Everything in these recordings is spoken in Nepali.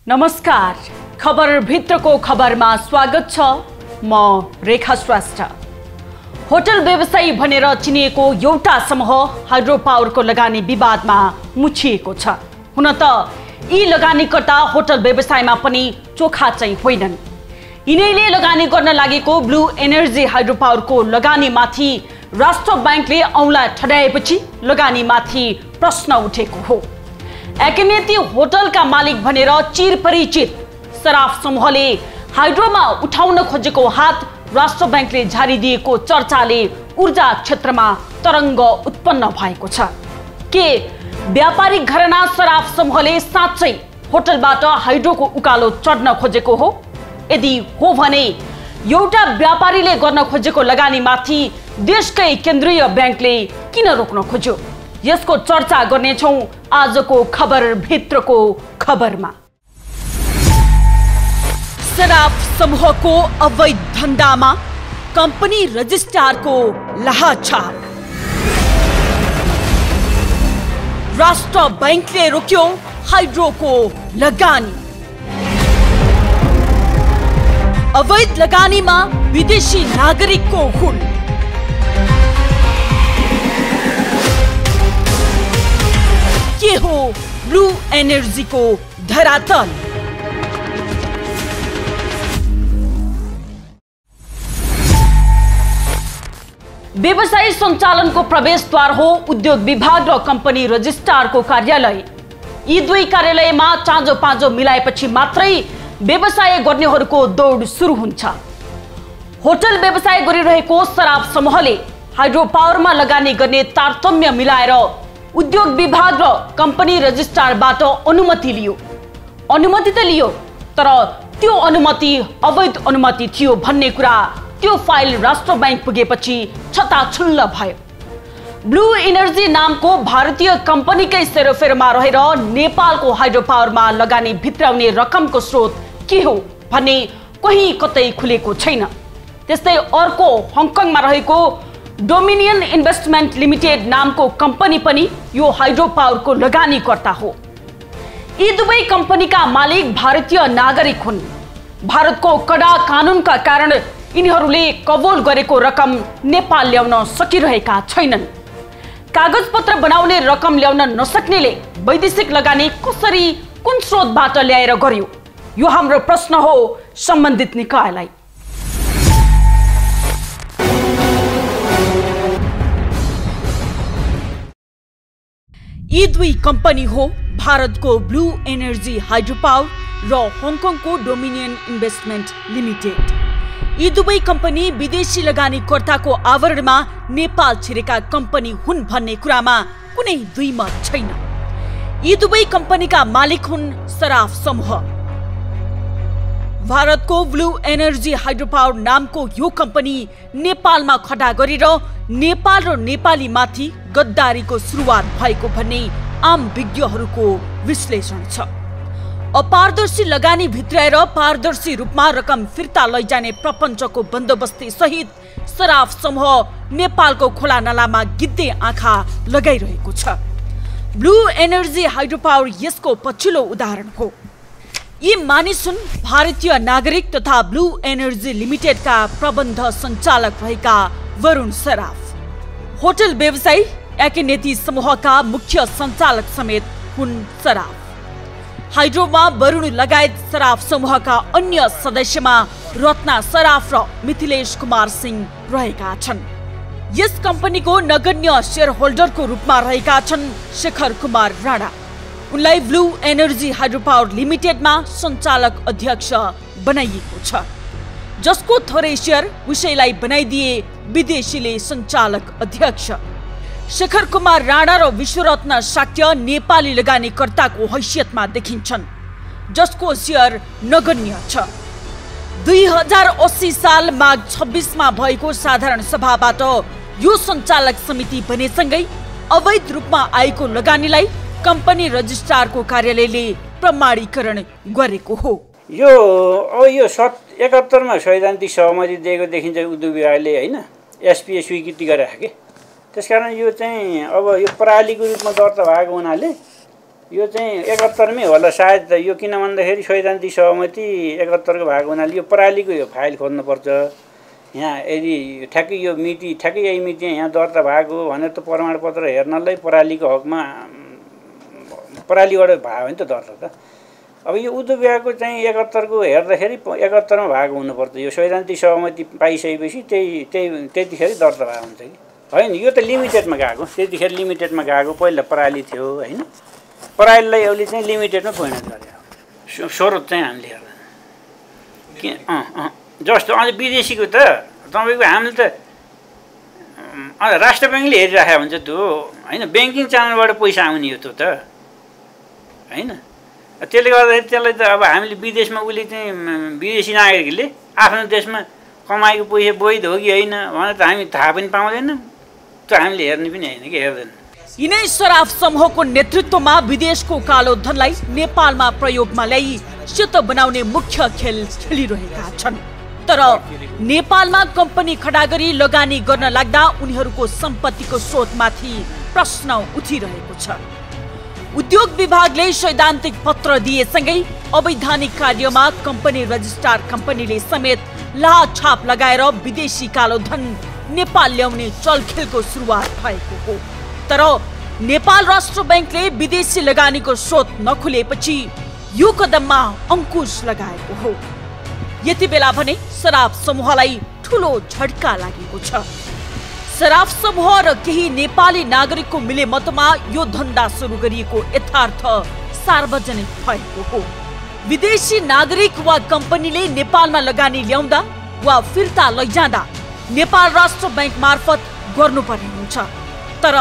नमस्कार, खबर भित्रको खबरमा स्वागत छ। म रेखा श्रेष्ठ। होटल व्यवसायी भनेर चिनिएको एउटा समूह हाइड्रो पावरको लगानी विवादमा मुछिएको छ। हुन त यी लगानीकर्ता होटल व्यवसायमा पनि चोखा चाहिँ होइनन्। यिनैले लगानी गर्न लागेको ब्लू एनर्जी हाइड्रो पावरको लगानीमाथि राष्ट्र बैंकले औँला ठड्याएपछि लगानीमाथि प्रश्न उठेको हो। एकेनेती होटलका मालिक भनेर चिरपरिचित सराफ समूहले हाइड्रोमा उठाउन खोजेको हात राष्ट्र बैंकले जारी दिएको चर्चाले ऊर्जा क्षेत्रमा तरङ्ग उत्पन्न भएको छ। के व्यापारिक घराना सराफ समूहले साँच्चै होटलबाट हाइड्रोको उकालो चढ्न खोजेको हो? यदि हो भने एउटा व्यापारीले गर्न खोजेको लगानीमाथि देशकै केन्द्रीय बैंकले किन रोक्न खोज्यो? यसको चर्चा गर्नेछौं आजको खबर भित्रको खबरमा। सराफ समूहको अवैध धन्दामा कम्पनी रजिस्ट्रारको लाहाछाप। राष्ट्र बैंकले रोक्यो हाइड्रोको लगानी। अवैध लगानीमा विदेशी नागरिकको हुन। के हो ब्लू एनर्जीको धरातल? व्यवसायी सञ्चालनको प्रवेशद्वार हो उद्योग विभाग र कम्पनी रजिस्ट्रारको कार्यालय। यी दुई कार्यालयमा चाँजो पाँजो मिलाएपछि मात्रै व्यवसाय गर्नेहरूको दौड सुरु हुन्छ। होटल व्यवसाय गरिरहेको सराफ समूहले हाइड्रो पावरमा लगानी गर्ने तारतम्य मिलाएर उद्योग विभाग र कम्पनी रजिस्ट्रारबाट अनुमति लियो। अनुमति त लियो, तर त्यो अनुमति अवैध अनुमति थियो भन्ने कुरा त्यो फाइल राष्ट्र बैंक पुगेपछि छताछुल्ल भयो। ब्लू एनर्जी नामको भारतीय कम्पनीकै सेरोफेरोमा रहेर नेपालको हाइड्रो पावरमा लगानी भित्राउने रकमको स्रोत के हो भन्ने कहीँ कतै खुलेको छैन। त्यस्तै अर्को हङकङमा रहेको डोमिनियन इन्भेस्टमेन्ट लिमिटेड नामको कम्पनी पनि यो हाइड्रो पावरको लगानीकर्ता हो। यी दुवै कम्पनीका मालिक भारतीय नागरिक हुन्। भारतको कडा कानुनका कारण यिनीहरूले कबोल गरेको रकम नेपाल ल्याउन सकिरहेका छैनन्। कागजपत्र बनाउने रकम ल्याउन नसक्नेले वैदेशिक लगानी कसरी कुन स्रोतबाट ल्याएर गर्यो? यो हाम्रो प्रश्न हो सम्बन्धित निकायलाई। यी दुई कम्पनी हो भारतको ब्लू एनर्जी हाइड्रो पावर र हङकङको डोमिनियन इन्भेस्टमेन्ट लिमिटेड। यी दुवै कम्पनी विदेशी लगानीकर्ताको आवरणमा नेपाल छिरेका कम्पनी हुन् भन्ने कुरामा कुनै दुई मत छैन। यी दुवै कम्पनीका मालिक हुन् सराफ समूह। भारतको ब्लू एनर्जी हाइड्रो पावर नामको यो कम्पनी नेपालमा खडा गरेर नेपाल र नेपाली माथि गद्दारीको सुरुवात भएको भन्ने आम विज्ञहरूको विश्लेषण छ। अपारदर्शी लगानी भित्राएर पारदर्शी रूपमा रकम फिर्ता लैजाने प्रपञ्चको बन्दोबस्ती सहित सराफ समूह नेपालको खोला नालामा गिद्धे आँखा लगाइरहेको छ। ब्लू एनर्जी हाइड्रो पावर यसको पछिल्लो उदाहरण हो। यी मानिस हुन् भारतीय नागरिक तथा ब्लू एनर्जी लिमिटेडका प्रबन्ध सञ्चालक रहेका वरुण सराफ। होटल व्यवसायी एकेनेती समूहका मुख्य सञ्चालक समेत हुन् सराफ। हाइड्रोमा वरुण लगायत सराफ समूहका अन्य सदस्यमा रत्ना सराफ र मिथिलेश कुमार सिंह रहेका छन्। यस कम्पनीको नगण्य शेयर होल्डरको रूपमा रहेका छन् शेखर कुमार राणा। उनलाई ब्लू एनर्जी हाइड्रो पावर लिमिटेडमा सञ्चालक अध्यक्ष बनाइएको छ। जसको थोरै शेयर उसैलाई बनाइदिए विदेशीले सञ्चालक अध्यक्ष। शेखर कुमार राणा र विश्वरत्न शाक्य नेपाली लगानीकर्ताको हैसियतमा देखिन्छन्, जसको शेयर नगण्य छ। 2080 साल माघ 26 मा भएको साधारण सभाबाट यो सञ्चालक समिति बनेसँगै अवैध रूपमा आएको लगानीलाई कम्पनी रजिस्ट्रारको कार्यालयले प्रमाणीकरण गरेको हो। यो 71 मा सैद्धान्तिक सहमति दिएको देखिन्छ उद्योग विभागले, हैन? एसपीए स्वीकृति गरेको के। त्यसकारण यो चाहिँ अब यो प्रणालीको रूपमा दर्ता भएको हुनाले यो चाहिँ 71मै होला सायद। यो किन भन्दाखेरि सैद्धान्तिक सहमति 71 को भाग हुनाले यो परालीको यो फाइल खोज्नुपर्छ। यहाँ यदि ठ्याक्कै यो मिति ठ्याक्कै यही मिति यहाँ दर्ता भएको भनेर त प्रमाणपत्र हेर्नलाई परालीको हकमा परालीबाट भयो भने त दर्ता त। अब यो उद्योग विभागको चाहिँ 71 को हेर्दाखेरि 71 मा भाग हुनुपर्छ। यो सैद्धान्तिक सहमति पाइसकेपछि त्यतिखेर दर्ता भएको हुन्छ कि होइन। यो त लिमिटेडमा गएको, त्यतिखेर लिमिटेडमा गएको। पहिला पराली थियो होइन, परालीलाई अहिले चाहिँ लिमिटेडमा परिणत गरे। स्रोत चाहिँ हामीले हेर्दा के जस्तो अझ विदेशीको त तपाईँको हामीले त राष्ट्र ब्याङ्कले हेरिराखेको हुन्छ त्यो होइन, ब्याङ्किङ च्यानलबाट पैसा आउने हो त्यो त होइन। त्यसले गर्दाखेरि त्यसलाई त अब हामीले विदेशमा उसले चाहिँ विदेशी नागरिकले आफ्नो देशमा कमाएको पैसा वैध हो कि होइन भनेर त हामी थाहा पनि पाउँदैन, त्यो हामीले हेर्ने पनि होइन कि हेर्दैन। यिनै शराब समूहको नेतृत्वमा विदेशको कालो धनलाई नेपालमा प्रयोगमा ल्याई सेतो बनाउने मुख्य खेल खेलिरहेका छन्। तर नेपालमा कम्पनी खडा गरी लगानी गर्न लाग्दा उनीहरूको सम्पत्तिको स्रोतमाथि प्रश्न उठिरहेको छ। उद्योग विभागले सैद्धान्तिक पत्र दिएसँगै अवैधानिक कार्यमा कम्पनी रजिस्ट्रार कम्पनीले समेत लाछाप लगाएर विदेशी कालो धन नेपाल ल्याउने चलखेलको सुरुवात भएको हो। तर नेपाल राष्ट्र ब्याङ्कले विदेशी लगानीको स्रोत नखुलेपछि यो कदममा अंकुश लगाएको हो। यति बेला भने शराब समूहलाई ठूलो झड्का लागेको छ। शराब समूह र केही नेपाली नागरिकको मिलेमतमा यो धन्दा सुरु गरिएको यथार्थ सार्वजनिक भएको हो। विदेशी नागरिक वा कम्पनीले नेपालमा लगानी ल्याउँदा वा फिर्ता लैजाँदा नेपाल राष्ट्र ब्याङ्क मार्फत गर्नुपर्ने हुन्छ। तर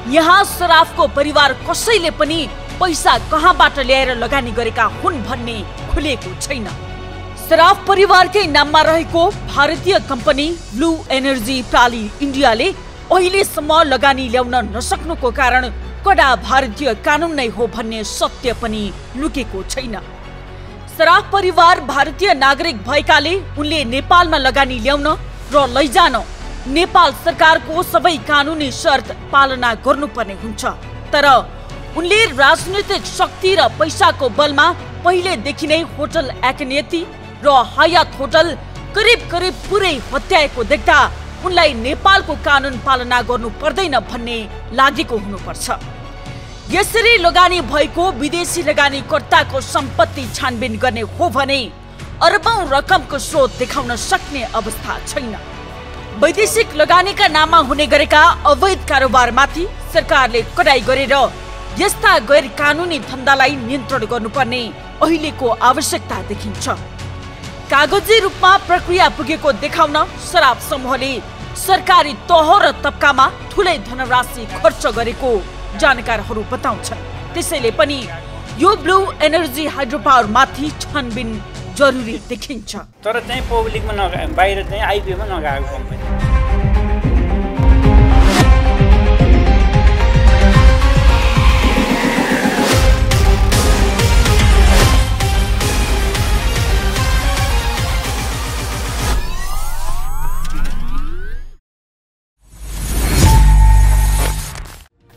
यहाँ शराबको परिवार कसैले पनि पैसा कहाँबाट ल्याएर लगानी गरेका हुन् भन्ने खुलेको छैन। शराब परिवारकै नाममा रहेको भारतीय कम्पनी ब्लू एनर्जी प्राली इन्डियाले अहिलेसम्म लगानी ल्याउन नसक्नुको कारण कडा भारतीय कानुन नै हो भन्ने सत्य पनि लुकेको छैन। शराब परिवार भारतीय नागरिक भएकाले उनले नेपालमा लगानी ल्याउन र लैजान नेपाल सरकारको सबै कानुनी शर्त पालना गर्नुपर्ने हुन्छ। तर उनले राजनीतिक शक्ति र पैसाको बलमा पहिलेदेखि नै होटल एकेनेती र हयात होटल करिब करिब पुरै हत्याएको देख्दा उनलाई नेपालको कानुन पालना गर्नु पर्दैन भन्ने लागेको हुनुपर्छ। यसरी लगानी भएको विदेशी लगानीकर्ताको सम्पत्ति छानबिन गर्ने हो भने अरबौं रकमको स्रोत देखाउन सक्ने अवस्था छैन। वैदेशिक लगानीका नाममा हुने गरेका अवैध कारोबारमाथि सरकारले कडाई गरेर यस्ता गैर कानुनी धन्दालाई नियन्त्रण गर्नुपर्ने अहिलेको आवश्यकता देखिन्छ। कागजी रूपमा प्रक्रिया पुगेको देखाउन शराब समूहले सरकारी तह र तबकामा ठूलै धनराशि खर्च गरेको जानकारहरू बताउँछन्। त्यसैले पनि यो ब्लू एनर्जी हाइड्रोपावर माथि छानबिन जरुरी देखिन्छ। तर चाहिँ पब्लिकमा बाहिर चाहिँ आइपिओमा नगएको कम्पनी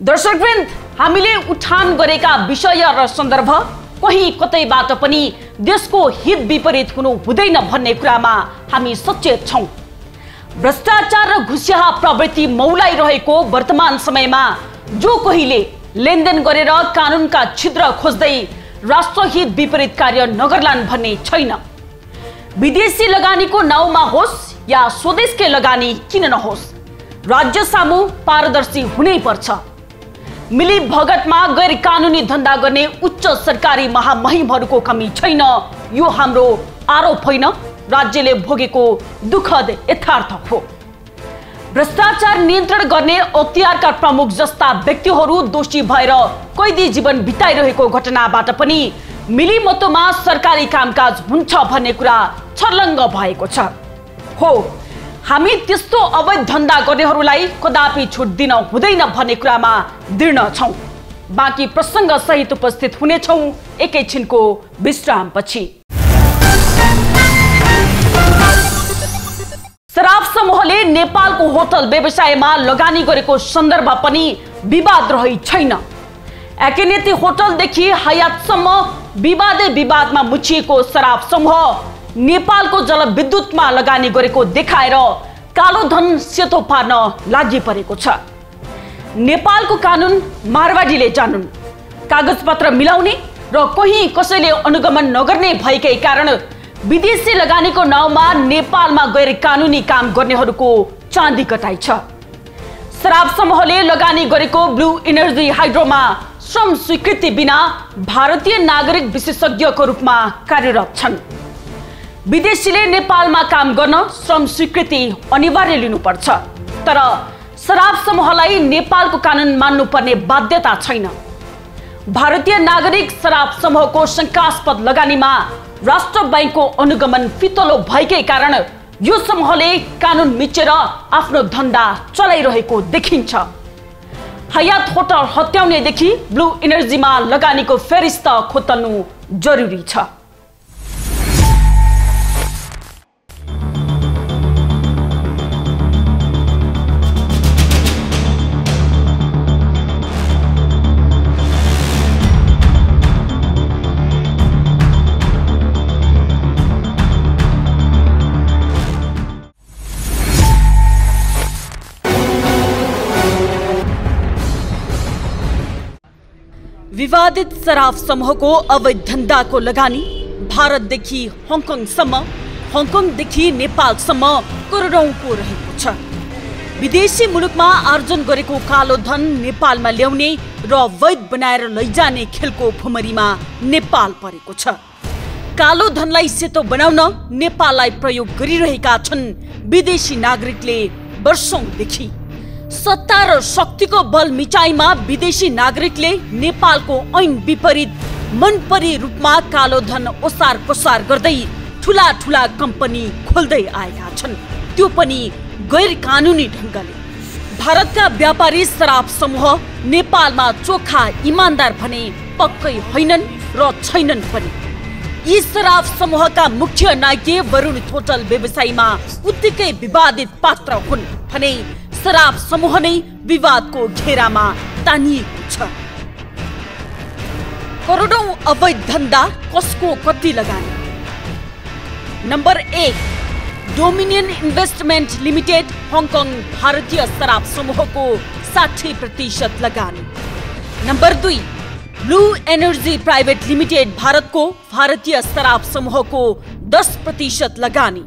दर्शकवृन्द, हामीले उठान गरेका विषय र सन्दर्भ कहीँ कतैबाट पनि देशको हित विपरीत हुनु हुँदैन भन्ने कुरामा हामी सचेत छौं। भ्रष्टाचार र घुस्याहा प्रवृत्ति मौलाइरहेको वर्तमान समयमा जो कोहीले लेनदेन गरेर कानुनका छिद्र खोज्दै राष्ट्रहित विपरीत कार्य नगर्लान् भन्ने छैन। विदेशी लगानीको नाउँमा होस् या स्वदेशकै लगानी किन नहोस्, राज्य सामु पारदर्शी हुनै पर्छ। मिली भगतमा गैर कानुनी धन्दा गर्ने उच्च सरकारी महामहिमहरूको कमी छैन, यो हाम्रो आरोप होइन, राज्यले भोगेको दुःखद यथार्थ हो। भ्रष्टाचार नियन्त्रण गर्ने अख्तियारका प्रमुख जस्ता व्यक्तिहरू दोषी भएर कैदी जीवन बिताइरहेको घटनाबाट पनि मिलीमतोमा सरकारी कामकाज हुन्छ भन्ने कुरा छर्लङ्ग भएको छ। हो, हामी त्यस्तो अवैध धन्दा गर्नेहरूलाई कदापि छुट दिन हुँदैन भन्ने कुरामा दृढ छौं। बाँकी प्रसङ्ग सहित उपस्थित हुनेछौं एकैछिनको विश्रामपछि। शराब समूहले नेपालको होटल व्यवसायमा लगानी गरेको सन्दर्भ पनि विवाद रही छैन। एकेनेती होटलदेखि हयातसम्म विवादे विवादमा मुछिएको शराब समूह नेपालको जलविद्युतमा लगानी गरेको देखाएर कालो धन सेतो पार्न लागि परेको छ। नेपालको कानुन मारवाडीले जानुन्, कागजपत्र मिलाउने र कोही कसैले अनुगमन नगर्ने भएकै कारण विदेशी लगानीको नाउँमा नेपालमा गैर कानुनी काम गर्नेहरूको चाँदी कटाइ छ। शराब समूहले लगानी गरेको ब्लू इनर्जी हाइड्रोमा श्रम स्वीकृति बिना भारतीय नागरिक विशेषज्ञको रूपमा कार्यरत छन्। विदेशीले नेपालमा काम गर्न श्रम स्वीकृति अनिवार्य लिनुपर्छ, तर शराब समूहलाई नेपालको कानुन मान्नुपर्ने बाध्यता छैन। भारतीय नागरिक शराब समूहको शंकास्पद लगानीमा राष्ट्र बैंकको अनुगमन फितलो भएकै कारण यो समूहले कानुन मिचेर आफ्नो धन्दा चलाइरहेको देखिन्छ। हयात होटल हत्याउनेदेखि ब्लू इनर्जीमा लगानीको फेरिस्त खोतल्नु जरुरी छ। विवादित शराब समूहको अवैध धन्दाको लगानी भारतदेखि हङकङसम्म, हङकङदेखि नेपालसम्म करोडौंको रहेको छ। विदेशी मुलुकमा आर्जन गरेको कालो धन नेपालमा ल्याउने र वैध बनाएर लैजाने खेलको भुमरीमा नेपाल परेको छ। कालो धनलाई सेतो बनाउन नेपाललाई प्रयोग गरिरहेका छन् विदेशी नागरिकले वर्षौंदेखि। सत्ता र शक्तिको बल मिचाइमा विदेशी नागरिकले नेपालको ऐन विपरीत मनपरी रूपमा कालो धन ओसार पसार गर्दै ठूला ठूला कम्पनी खोल्दै आएका छन्, त्यो पनि गैर कानुनी ढंगले। भारतका व्यापारी शराब समूह नेपालमा चोखा इमानदार भने पक्कै होइनन् र छैनन् पनि। यी शराब समूहका मुख्य नायक वरुण होटल व्यवसायीमा उत्तिकै विवादित पात्र हुन् भने शराब समूह नै विवादको घेरामा तानिएको छ। करोडौं अवैध धन्दा कसको कति लगानी? Number 1, dominion investment limited Hong Kong भारतीय शराब समूहको 60% लगानी। Number 2, blue energy private limited भारतको भारतीय शराब समूहको 10% लगानी।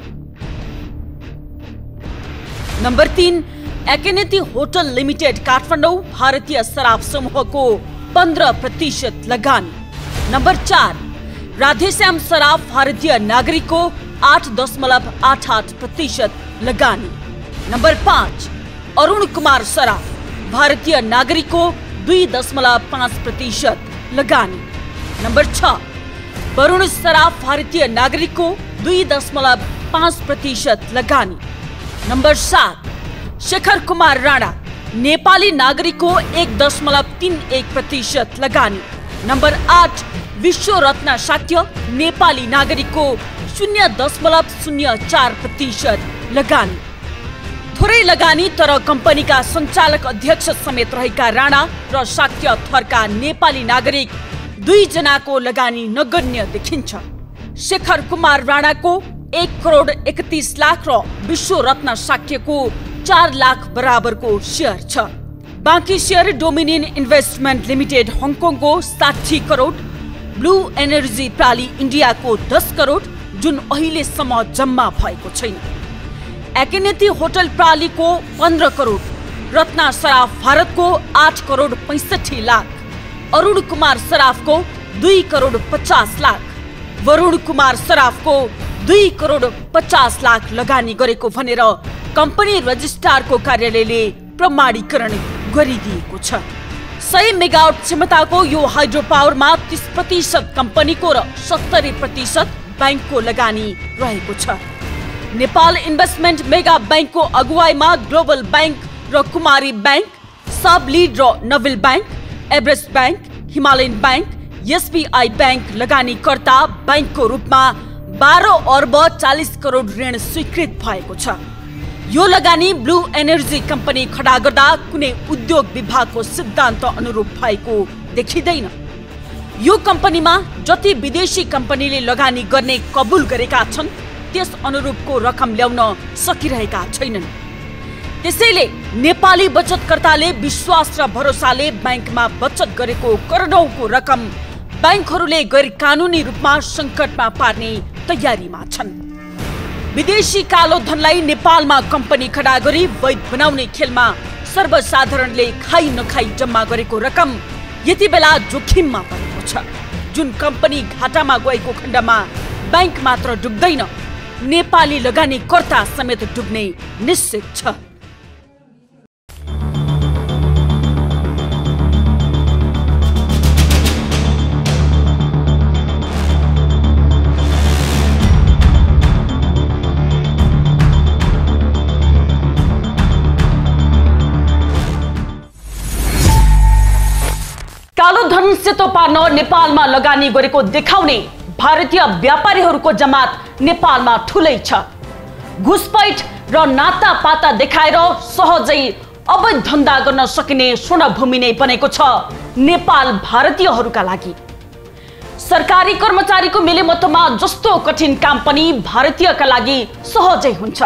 नम्बर 3, एकेनेती होटल लिमिटेड काठमाडौँ भारतीय शराब समूहको 15% लगानी। नम्बर 4, राधेश्याम शराब भारतीय नागरिकको 8.88% लगानी। नम्बर 5, अरुण कुमार शराब भारतीय नागरिकको 2.5% लगानी। नम्बर 6, वरुण शराब भारतीय नागरिकको 2.5% लगानी। नम्बर 7, शेखर कुमार राणा नेपाली नागरिकको 1.31% लगानी। नम्बर 8, विश्व रत्न साक्य नेपाली नागरिकको 0.04% लगानी। थोरै लगानी तर कम्पनीका सञ्चालक अध्यक्ष समेत रहेका राणा र साक्य थरका नेपाली नागरिक 2 जनाको लगानी नगण्य देखिन्छ। शेखर कुमार राणाको 1.31 करोड र विश्व रत्न साक्यको 4 लाख बराबरको शेयर छ। बाँकी शेयर डोमिनियन इन्भेस्टमेन्ट लिमिटेड हङकङको 60 करोड, ब्लू एनर्जी प्राली इन्डियाको 10 करोड जुन अहिलेसम्म जम्मा भएको छैन। एकेनेती होटल प्रालीको 15 करोड, रत्ना शराब भारतको 8 करोड 65 लाख, अरुण कुमार शराफको 2 करोड 50 लाख, वरुण कुमार शराफको 2 करोड 50 लाख लगानी गरेको भनेर कम्पनी रजिस्ट्रारको कार्यालयले प्रमाणीकरण गरिदिएको छ। 100 मेगावाट क्षमताको यो हाइड्रो पावरमा 30% कम्पनीको र 70% बैंकको लगानी रहेको छ। नेपाल इन्भेस्टमेन्ट मेगा बैंकको अगुवाईमा ग्लोबल बैंक र कुमारी बैंक, सब लिड र Nabil bank, Everest bank, Himalayan bank, SBI bank लगानीकर्ता बैंकको रूपमा 12 अर्ब 40 करोड ऋण स्वीकृत भएको छ। यो लगानी ब्लू एनर्जी कम्पनी खडा गर्दा कुनै उद्योग विभागको सिद्धान्त अनुरूप भएको देखिँदैन। यो कम्पनीमा जति विदेशी कम्पनीले लगानी गर्ने कबुल गरेका छन् त्यस अनुरूपको रकम ल्याउन सकिरहेका छैनन्। त्यसैले नेपाली बचतकर्ताले विश्वास र भरोसाले बैंकमा बचत गरेको करोडौंको रकम बैंकहरूले गैर कानुनी रूपमा संकटमा पार्ने तयारीमा छन्। विदेशी कालो धनलाई नेपालमा कम्पनी खडा गरी वैध बनाउने खेलमा सर्वसाधारणले खाई नखाई जम्मा गरेको रकम यति बेला जोखिममा परेको छ। जुन कम्पनी घाटामा गएको खण्डमा बैंक मात्र डुब्दैन, नेपाली लगानीकर्ता समेत डुब्ने निश्चित छ। कालो धन सेतो पार्न नेपालमा लगानी गरेको देखाउने भारतीय व्यापारीहरूको जमात नेपालमा ठुलै छ। घुसपैठ र नातापाता देखाएर सहजै अवैध धन्दा गर्न सकिने स्वर्णभूमि नै बनेको छ नेपाल भारतीयहरूका लागि। सरकारी कर्मचारीको मिलेमतोमा जस्तो कठिन काम पनि भारतीयका लागि सहजै हुन्छ।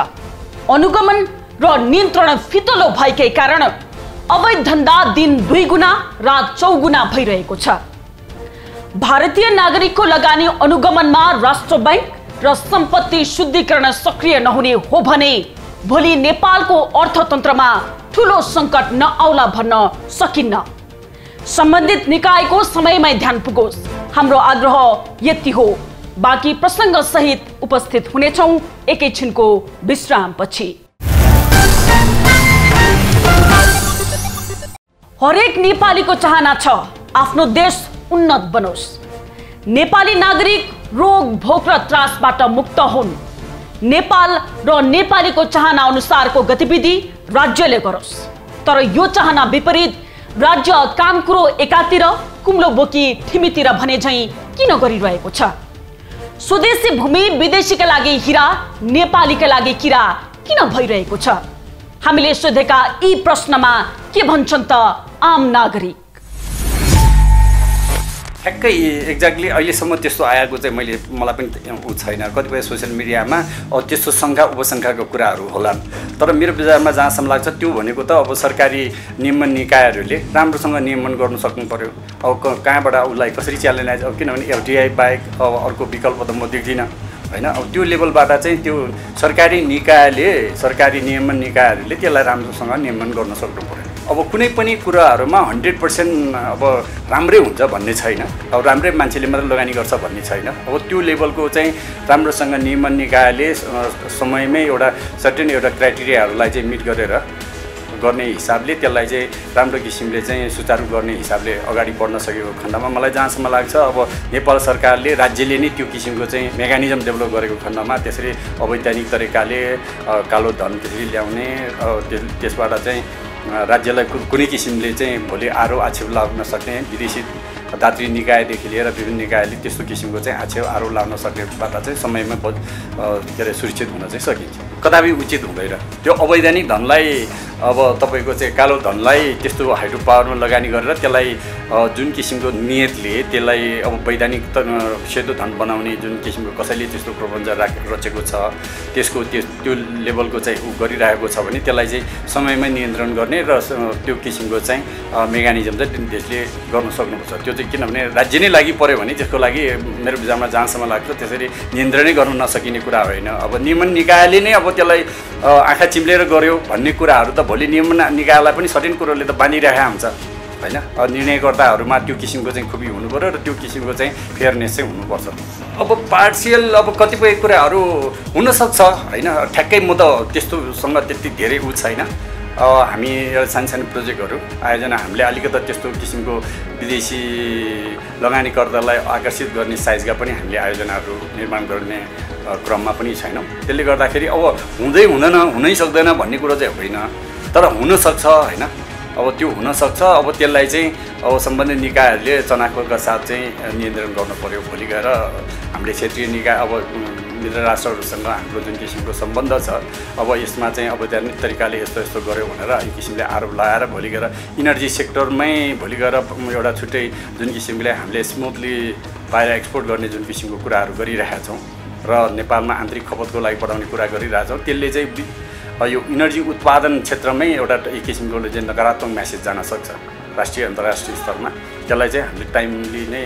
अनुगमन र नियन्त्रण फितलो भएकै कारण अवैध धन्दा दिन 2 गुना रात 4 गुना भइरहेको छ। भारतीय नागरिकको लगानी अनुगमनमा राष्ट्र बैंक र सम्पत्ति शुद्धिकरण सक्रिय नहुने हो भने भोलि नेपालको अर्थतन्त्रमा ठूलो संकट नआउला भन्न सकिन्न। सम्बन्धित निकायको समयमै ध्यान पुगोस्, हाम्रो आग्रह यति हो। बाँकी प्रसङ्ग सहित उपस्थित हुनेछौं एकैछिनको विश्रामपछि। हरेक नेपालीको चाहना छ आफ्नो देश उन्नत बनोस्। नेपाली नागरिक रोग भोक र त्रासबाट मुक्त हुन्। नेपाल र नेपालीको चाहना अनुसारको गतिविधि राज्यले गरोस्। तर यो चाहना विपरीत राज्य काम कुरो एकातिर कुम्लो बोकी थिमीतिर भने झैं किन गरिरहेको छ? स्वदेशी भूमि विदेशीका लागि हीरा, नेपालीका लागि किरा किन भइरहेको छ? हामीले सोधेका यी प्रश्नमा के भन्छन् त आम नागरिक? ठ्याक्कै एक्ज्याक्टली अहिलेसम्म त्यस्तो आएको चाहिँ मलाई पनि छैन। कतिपय सोसियल मिडियामा त्यस्तो शङ्का उपशङ्काको कुराहरू होलान्, तर मेरो विचारमा जहाँसम्म लाग्छ त्यो भनेको त अब सरकारी नियमन निकायहरूले राम्रोसँग नियमन गर्नु सक्नु पर्यो। अब कहाँबाट उसलाई कसरी च्यालेन्ज, अब किनभने एफडिआई बाहेक अब अर्को विकल्प त म देख्दिनँ होइन। अब त्यो लेभलबाट चाहिँ त्यो सरकारी नियमन निकायहरूले त्यसलाई राम्रोसँग नियमन गर्न सक्नु पर्यो। अब कुनै पनि कुराहरूमा 100% अब राम्रै हुन्छ भन्ने छैन, अब राम्रै मान्छेले मात्र लगानी गर्छ भन्ने छैन। अब त्यो लेभलको चाहिँ राम्रोसँग नियमन निकायले समयमै एउटा सर्टेन एउटा क्राइटेरियाहरूलाई चाहिँ मिट गरेर गर्ने हिसाबले त्यसलाई चाहिँ राम्रो किसिमले चाहिँ सुचारू गर्ने हिसाबले अगाडि बढ्न सकेको खण्डमा मलाई जहाँसम्म लाग्छ अब नेपाल सरकारले राज्यले नै त्यो किसिमको चाहिँ मेकानिजम डेभलप गरेको खण्डमा त्यसरी अवैधानिक तरिकाले कालो धन त्यसरी ल्याउने, त्यसबाट चाहिँ राज्यलाई कुनै किसिमले चाहिँ भोलि आक्षेप लाग्न सक्ने विदेशी दात्री निकायदेखि लिएर विभिन्न निकायले त्यस्तो किसिमको चाहिँ आरोप लाग्न सक्नेबाट चाहिँ समयमा के अरे सुरक्षित हुन चाहिँ सकिन्छ। कदापि उचित हुँदैन। त्यो अवैधानिक धनलाई अब तपाईँको चाहिँ कालो धनलाई त्यस्तो हाइड्रो पावरमा लगानी गरेर त्यसलाई जुन किसिमको नियतले त्यसलाई अब वैधानिक सेतो धन बनाउने जुन किसिमको कसैले त्यस्तो प्रबन्ध रचेको छ त्यसको त्यो लेभलको चाहिँ गरिरहेको छ भने त्यसलाई चाहिँ समयमै नियन्त्रण गर्ने र त्यो किसिमको चाहिँ मेकानिजम चाहिँ देशले गर्न सक्नुपर्छ। त्यो चाहिँ किनभने राज्य नै लागि पर्यो भने त्यसको लागि मेरो विचारमा जहाँसम्म लाग्छ त्यसरी नियन्त्रणै गर्न नसकिने कुरा होइन। अब नियमन निकायले नै अब त्यसलाई आँखा चिम्लेर गर्यो भन्ने कुराहरू त भोलि नियमन निकायलाई पनि सर्टेन कुरोले त बाँधिरहेको हुन्छ होइन। निर्णयकर्ताहरूमा त्यो किसिमको चाहिँ खुबी हुनु पर्यो र त्यो किसिमको चाहिँ फेयरनेस चाहिँ हुनुपर्छ। अब पार्सियल अब कतिपय कुराहरू हुनसक्छ होइन, ठ्याक्कै म त त्यस्तोसँग त्यति धेरै छैन। हामी एउटा सानो प्रोजेक्टहरू आयोजना हामीले अलिकति त्यस्तो किसिमको विदेशी लगानीकर्तालाई आकर्षित गर्ने साइजका पनि हामीले आयोजनाहरू निर्माण गर्ने क्रममा पनि छैनौँ। त्यसले गर्दाखेरि अब हुँदै हुँदैन, हुनै सक्दैन भन्ने कुरो चाहिँ होइन, तर हुनसक्छ होइन। अब त्यो हुनसक्छ। अब त्यसलाई चाहिँ अब सम्बन्धित निकायहरूले चनाखोका साथ चाहिँ नियन्त्रण गर्नु पर्यो। भोलि गएर हामीले क्षेत्रीय निकाय अब मित्र राष्ट्रहरूसँग हाम्रो जुन किसिमको सम्बन्ध छ, अब यसमा चाहिँ अवैधानिक तरिकाले यस्तो यस्तो गर्यो भनेर एक किसिमले आरोप लगाएर भोलि गएर इनर्जी सेक्टरमै भोलि गएर एउटा छुट्टै जुन किसिमले हामीले स्मुथली बाहिर एक्सपोर्ट गर्ने जुन किसिमको कुराहरू गरिरहेका छौँ र नेपालमा आन्तरिक खपतको लागि बढाउने कुरा गरिरहेछौँ, त्यसले चाहिँ यो इनर्जी उत्पादन क्षेत्रमै एउटा एक किसिमको चाहिँ नकारात्मक म्यासेज जान सक्छ राष्ट्रिय अन्तर्राष्ट्रिय स्तरमा। त्यसलाई चाहिँ हामीले टाइमली नै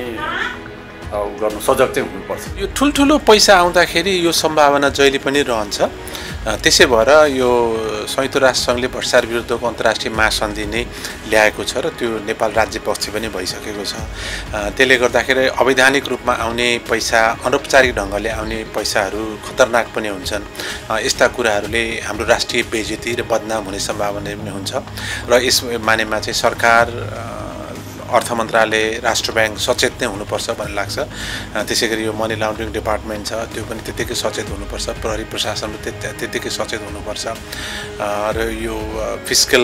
गर्नु सजग चाहिँ हुनुपर्छ। यो ठुल्ठुलो पैसा आउँदाखेरि यो सम्भावना जहिले पनि रहन्छ। त्यसै भएर यो संयुक्त राष्ट्रसङ्घले भ्रष्टाचार विरुद्धको अन्तर्राष्ट्रिय महासन्धि नै ल्याएको छ र त्यो नेपाल राज्य पक्ष पनि भइसकेको छ। त्यसले गर्दाखेरि अवैधानिक रूपमा आउने पैसा, अनौपचारिक ढङ्गले आउने पैसाहरू खतरनाक पनि हुन्छन्। यस्ता कुराहरूले हाम्रो राष्ट्रिय बेइज्जती र बदनाम हुने सम्भावना पनि हुन्छ र यस मानेमा चाहिँ सरकार, अर्थ मन्त्रालय, राष्ट्र ब्याङ्क सचेत नै हुनुपर्छ भन्ने लाग्छ। त्यसै गरी यो मनी लान्ड्रिङ डिपार्टमेन्ट छ, त्यो पनि त्यत्तिकै सचेत हुनुपर्छ। प्रहरी प्रशासन त्यत्तिकै सचेत हुनुपर्छ र यो फिस्कल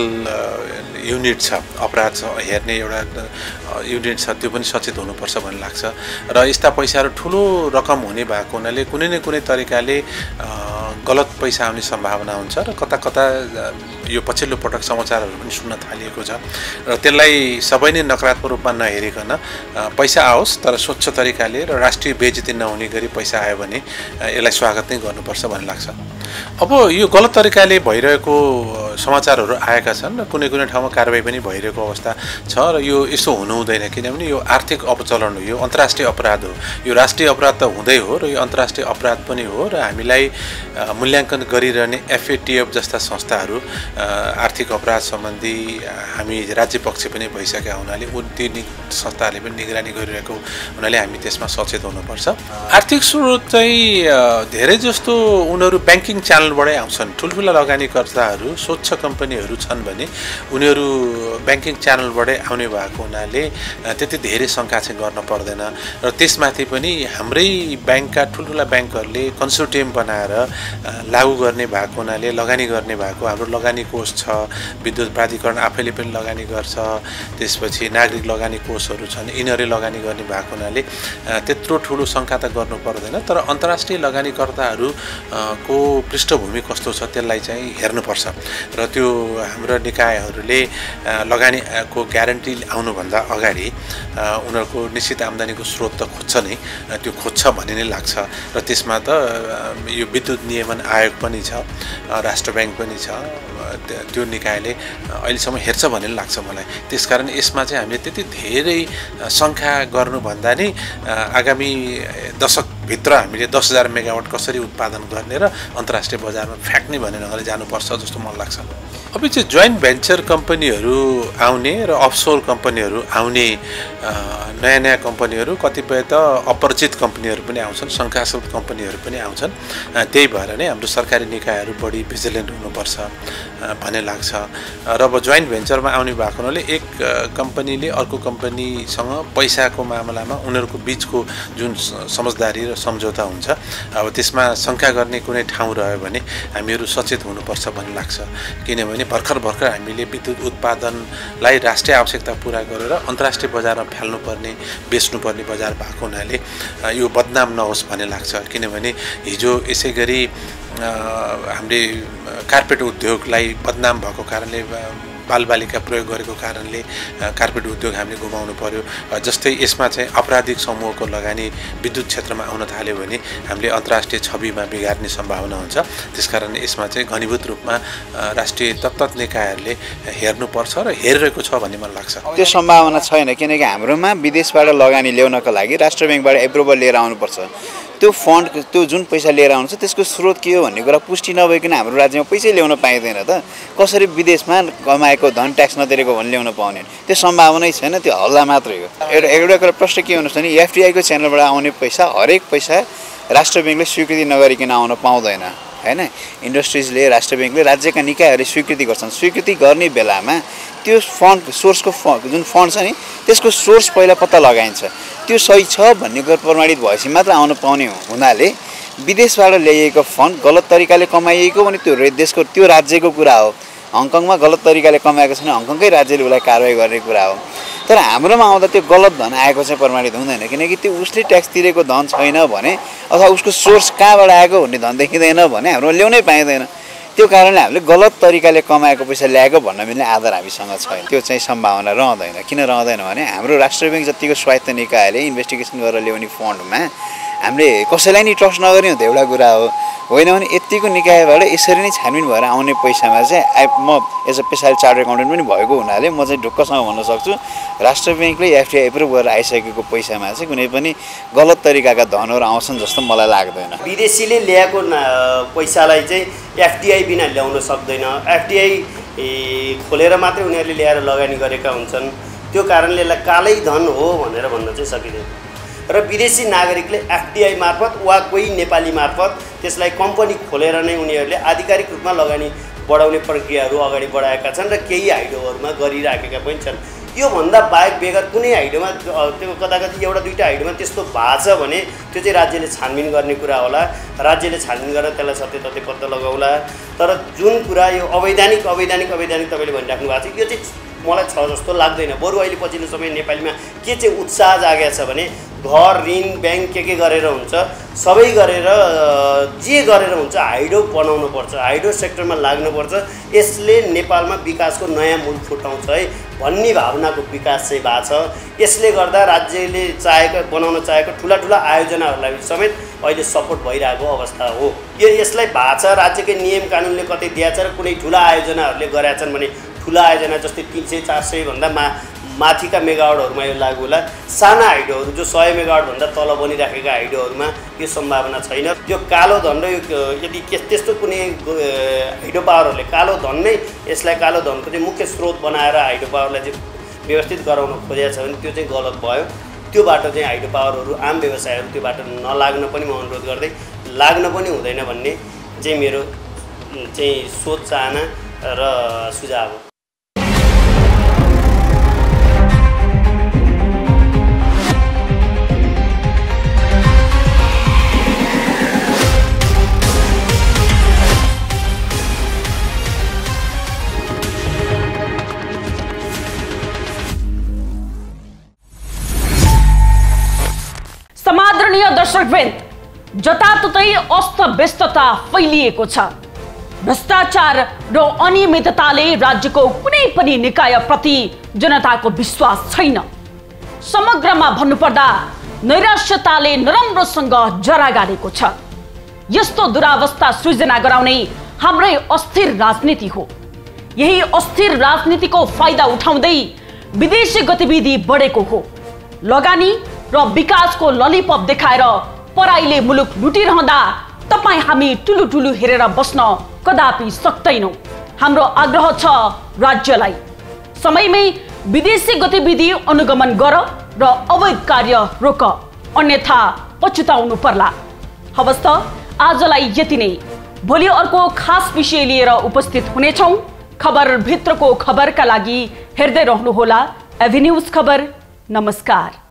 युनिट छ, अपराध हेर्ने एउटा युनिट छ, त्यो पनि सचेत हुनुपर्छ भन्ने लाग्छ। र यस्ता पैसाहरू ठुलो रकम हुने भएको हुनाले कुनै न कुनै तरिकाले गलत पैसा आउने सम्भावना हुन्छ र कता कता यो पछिल्लो पटक समाचारहरू पनि सुन्न थालिएको छ र त्यसलाई सबै नै नकारात्मक रूपमा नहेरिकन पैसा आओस् तर स्वच्छ तरिकाले र राष्ट्रिय बेइज्जती नहुने गरी पैसा आयो भने यसलाई स्वागत नै गर्नुपर्छ भन्ने लाग्छ। अब यो गलत तरिकाले भइरहेको समाचारहरू आएका छन् र कुनै कुनै ठाउँमा कारबाही पनि भइरहेको अवस्था छ र यो यसो हुनु हुँदैन, किनभने यो आर्थिक अपचलन हो, यो अन्तर्राष्ट्रिय अपराध हो। यो राष्ट्रिय अपराध त हुँदै हो र यो अन्तर्राष्ट्रिय अपराध पनि हो र हामीलाई मूल्याङ्कन गरिरहने FATF जस्ता संस्थाहरू आर्थिक अपराध सम्बन्धी हामी राज्य पक्ष पनि भइसकेका हुनाले त्यो संस्थाहरूले पनि निगरानी गरिरहेको हुनाले हामी त्यसमा सचेत हुनुपर्छ। आर्थिक स्रोत चाहिँ धेरै जस्तो उनीहरू ब्याङ्किङ च्यानलबाटै आउँछन्। ठुल्ठुला लगानीकर्ताहरू, स्वच्छ कम्पनीहरू छन् भने उनीहरू ब्याङ्किङ च्यानलबाटै आउने भएको हुनाले त्यति धेरै शङ्का चाहिँ गर्न पर्दैन र त्यसमाथि पनि हाम्रै ब्याङ्कका ठुल्ठुला ब्याङ्कहरूले कन्सोर्टियम बनाएर लागू गर्ने भएको हुनाले लगानी गर्ने भएको, हाम्रो लगानी कोष छ, विद्युत प्राधिकरण आफैले पनि लगानी गर्छ, त्यसपछि नागरिक लगानी कोषहरू छन्, यिनीहरूले लगानी गर्ने भएको हुनाले त्यत्रो ठुलो शङ्का त गर्नु पर्दैन। तर अन्तर्राष्ट्रिय लगानीकर्ताहरूको पृष्ठभूमि कस्तो छ त्यसलाई चाहिँ हेर्नुपर्छ र त्यो हाम्रो निकायहरूले लगानीको ग्यारेन्टी आउनुभन्दा अगाडि उनीहरूको निश्चित आम्दानीको स्रोत त खोज्छ नै, त्यो खोज्छ भन्ने नै लाग्छ र त्यसमा त यो विद्युत नियमन आयोग पनि छ, राष्ट्र ब्याङ्क पनि छ, त्यो निकायले अहिलेसम्म हेर्छ भन्ने लाग्छ मलाई। त्यसकारण यसमा चाहिँ हामीले त्यति धेरै शङ्का गर्नुभन्दा नै आगामी दशकभित्र हामीले 10,000 मेगावाट कसरी उत्पादन गर्ने र अन्तर्राष्ट्रिय बजारमा फ्याँक्ने भन्ने ढङ्गले जानुपर्छ जस्तो मलाई लाग्छ। अब चाहिँ जोइन्ट भेन्चर कम्पनीहरू आउने र अफसोर कम्पनीहरू आउने नयाँ नयाँ कम्पनीहरू, कतिपय त अपरिचित कम्पनीहरू पनि आउँछन्, शङ्कास्पद कम्पनीहरू पनि आउँछन्। त्यही भएर नै हाम्रो सरकारी निकायहरू बढी भिजिलेन्ट हुनुपर्छ भन्ने लाग्छ र अब जोइन्ट भेन्चरमा आउने भएको हुनाले एक कम्पनीले अर्को कम्पनीसँग पैसाको मामलामा उनीहरूको बिचको जुन समझदारी र सम्झौता हुन्छ, अब त्यसमा शङ्का गर्ने कुनै ठाउँ रह्यो भने हामीहरू सचेत हुनुपर्छ भन्ने लाग्छ। किनभने भर्खर हामीले विद्युत उत्पादनलाई राष्ट्रिय आवश्यकता पुरा गरेर अन्तर्राष्ट्रिय बजारमा फाल्नुपर्ने, बेच्नुपर्ने बजार भएको हुनाले यो बदनाम नहोस् भन्ने लाग्छ। किनभने हिजो यसै गरी हामीले कार्पेट उद्योगलाई बदनाम भएको कारणले, बालबालिका प्रयोग गरेको कारणले कार्पेट उद्योग हामीले गुमाउनु पर्यो। जस्तै यसमा चाहिँ आपराधिक समूहको लगानी विद्युत क्षेत्रमा आउन थाल्यो भने हामीले अन्तर्राष्ट्रिय छविमा बिगार्ने सम्भावना हुन्छ। त्यसकारण यसमा चाहिँ घनीभूत रूपमा राष्ट्रिय तत्त निकायहरूले हेर्नुपर्छ र हेरिरहेको छ भन्ने मलाई लाग्छ। त्यो सम्भावना छैन, किनकि हाम्रोमा विदेशबाट लगानी ल्याउनको लागि राष्ट्र ब्याङ्कबाट एप्रुभल लिएर आउनुपर्छ। त्यो फन्ड, त्यो जुन पैसा लिएर आउनुहुन्छ त्यसको स्रोत के हो भन्ने कुरा पुष्टि नभइकन हाम्रो राज्यमा पैसै ल्याउन पाइँदैन त। कसरी विदेशमा कमाएको धन ट्याक्स नतिरेको भने ल्याउन पाउने, त्यो सम्भावनै छैन, त्यो हल्ला मात्रै हो। एउटा कुरा प्रश्न के हुनुहोस् भने FDI को च्यानलबाट आउने पैसा, हरेक पैसा राष्ट्र ब्याङ्कले स्वीकृति नगरिकन आउन पाउँदैन हैन। इन्डस्ट्रिजले, राष्ट्र ब्याङ्कले, राज्यका निकायहरूले स्वीकृति गर्छन्। स्वीकृति गर्ने बेलामा त्यो फन्ड, सोर्सको जुन फन्ड छ नि त्यसको सोर्स पहिला पत्ता लगाइन्छ, त्यो सही छ भन्ने कुरा प्रमाणित भएपछि मात्र आउन पाउने हुनाले विदेशबाट ल्याइएको फन्ड गलत तरिकाले कमाइएको भने त्यो देशको, त्यो राज्यको कुरा हो। हङकङमा गलत तरिकाले कमाएको छैन, हङकङकै राज्यले उसलाई कारवाही गर्ने कुरा हो। तर हाम्रोमा आउँदा त्यो गलत धन आएको चाहिँ प्रमाणित हुँदैन, किनकि त्यो उसले ट्याक्स तिरेको धन छैन भने अथवा उसको सोर्स कहाँबाट आएको भन्ने धन देखिँदैन भने हाम्रो ल्याउनै पाइँदैन। त्यो कारणले हामीले गलत तरिकाले कमाएको पैसा ल्याएको भन्न मिल्ने आधार हामीसँग छैन। त्यो चाहिँ सम्भावना रहँदैन। किन रहँदैन भने हाम्रो राष्ट्र ब्याङ्क जतिको स्वायत्त निकायले इन्भेस्टिगेसन गरेर ल्याउने फन्डमा हामीले कसैलाई नि ट्रस्ट नगर्ने हो, एउटा कुरा हो। होइन भने यतिको निकायबाट यसरी नै छानबिन भएर आउने पैसामा चाहिँ म एज अ पेसाले चार्टर्ड एकाउन्टेन्ट पनि भएको हुनाले म चाहिँ ढुक्कसँग भन्न सक्छु राष्ट्र ब्याङ्कले एफडिआई एप्रुभ गरेर आइसकेको पैसामा चाहिँ कुनै पनि गलत तरिकाका धनहरू आउँछन् जस्तो मलाई लाग्दैन। विदेशीले ल्याएको पैसालाई चाहिँ एफडिआई बिना ल्याउन सक्दैन। एफडिआई खोलेर मात्रै उनीहरूले ल्याएर लगानी गरेका हुन्छन्। त्यो कारणले यसलाई कालै धन हो भनेर भन्न चाहिँ सकिँदैन। र विदेशी नागरिकले एफडिआई मार्फत वा कोही नेपाली मार्फत त्यसलाई कम्पनी खोलेर नै उनीहरूले आधिकारिक रूपमा लगानी बढाउने प्रक्रियाहरू अगाडि बढाएका छन् र केही हाइडोहरूमा गरिराखेका पनि छन्। योभन्दा बाहेक बेगर कुनै हाइडोमा त्यो कदाकति एउटा दुईवटा हाइडोमा त्यस्तो भएको छ भने त्यो चाहिँ राज्यले छानबिन गर्ने कुरा होला। राज्यले छानबिन गरेर त्यसलाई सत्य तथ्य पत्ता लगाउला। तर जुन कुरा यो अवैधानिक तपाईँले भनिराख्नु भएको छ, यो चाहिँ मलाई छ जस्तो लाग्दैन। बरु अहिले पछिल्लो समय नेपालीमा के चाहिँ उत्साह जागेको छ भने घर ऋण ब्याङ्क के गरेर हुन्छ, सबै गरेर जे गरेर हुन्छ हाइडो बनाउनुपर्छ, हाइडो सेक्टरमा लाग्नुपर्छ। यसले नेपालमा विकासको नयाँ मूल फुटाउँछ है भन्ने भावनाको विकास चाहिँ भएको छ। यसले गर्दा राज्यले बनाउन चाहेको ठुला आयोजनाहरूलाई समेत अहिले सपोर्ट भइरहेको अवस्था हो। यसलाई भएको छ राज्यकै नियम कानुनले कतै दिएको छ र कुनै ठुला आयोजनाहरूले गरेका छन् भने ठुला आयोजना जस्तै 300-400 भन्दा माथिका मेगावाटहरूमा यो लागु होला। साना हाइडोहरू जो 100 मेगावाटभन्दा तल बनिराखेका हाइडोहरूमा यो सम्भावना छैन। यो कालो धन र यदि त्यस्तो कुनै हाइडो पावरहरूले कालो धन नै यसलाई कालो धनको चाहिँ मुख्य स्रोत बनाएर हाइडो पावरलाई चाहिँ व्यवस्थित गराउन खोजेको छ भने त्यो चाहिँ गलत भयो। त्यो बाटो चाहिँ हाइडो पावरहरू आम व्यवसायहरू त्यो बाटो नलाग्न पनि म अनुरोध गर्दै लाग्न पनि हुँदैन भन्ने चाहिँ मेरो चाहिँ सोच चाहना र सुझाव हो। समादरणीय दर्शकवृन्द, जताततै अस्तव्यस्तता फैलिएको छ। भ्रष्टाचार र अनियमितताले राज्यको कुनै पनि निकायप्रति जनताको विश्वास छैन। समग्रमा भन्नुपर्दा नैराश्यताले नराम्रोसँग जरा गाडेको छ। यस्तो दुरावस्था सृजना गराउने हाम्रै अस्थिर राजनीति हो। यही अस्थिर राजनीतिको फाइदा उठाउँदै विदेशी गतिविधि बढेको हो। लगानी र विकासको ललिपप देखाएर पराईले मुलुक लुटिरहँदा तपाईँ हामी ठुलु हेरेर बस्न कदापि सक्दैनौँ। हाम्रो आग्रह छ राज्यलाई समयमै विदेशी गतिविधि अनुगमन गर र अवैध कार्य रोक, अन्यथा पछुताउनु पर्ला। हवस् त आजलाई यति नै। भोलि अर्को खास विषय लिएर उपस्थित हुनेछौँ। खबर भित्रको खबरका लागि हेर्दै रहनुहोला एभिन्यूज खबर। नमस्कार।